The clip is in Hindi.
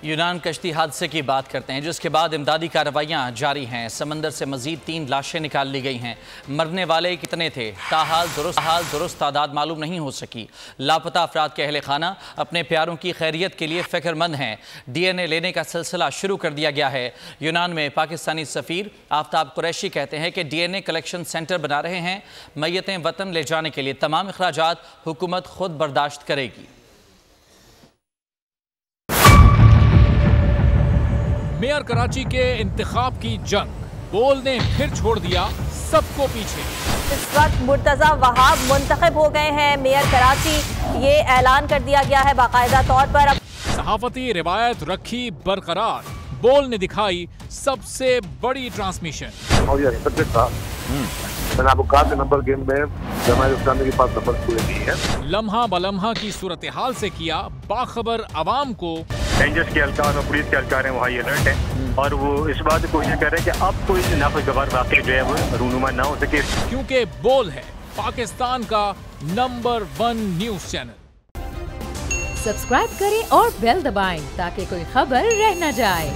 यूनान कश्ती हादसे की बात करते हैं, जिसके बाद इमदादी कार्रवाइयाँ जारी हैं। समंदर से मजीद 3 लाशें निकाल ली गई हैं। मरने वाले कितने थे, ताहाल दुरुस्त तादाद मालूम नहीं हो सकी। लापता अफराद के अहले खाना अपने प्यारों की खैरियत के लिए फ़िक्रमंद हैं। DNA लेने का सिलसिला शुरू कर दिया गया है। यूनान में पाकिस्तानी सफ़ीर आफ्ताब कुरैशी कहते हैं कि DNA कलेक्शन सेंटर बना रहे हैं। मैयतें वतन ले जाने के लिए तमाम अखराजात हुकूमत खुद बर्दाश्त करेगी। मेयर कराची के इंतखाब की जंग, बोल ने फिर छोड़ दिया सबको पीछे। इस वक्त मुर्तजा वहाब मुंतखब हो गए हैं मेयर कराची, ये ऐलान कर दिया गया है बाकायदा तौर पर। सहाफती रिवायत रखी बरकरार, बोल ने दिखाई सबसे बड़ी ट्रांसमिशन। मैंने आपको कहा कि नंबर गेम में जमात इस्लामी के पास नंबर पूरे नहीं है। लम्हा बलम्हा की सूरत हाल से किया बाखबर अवाम को। रेंजर्स के एहलकार और पुलिस के एहलकार हैं, वो हाई अलर्ट है और वो इस बात की कोशिश कर रहे हैं कि अब कोई नाखुशगवार वाक़या जो है वो रूनुमा ना हो सके, क्योंकि बोल है पाकिस्तान का नंबर 1 न्यूज चैनल। सब्सक्राइब करें और बेल दबाएं ताकि कोई खबर रह न जाए।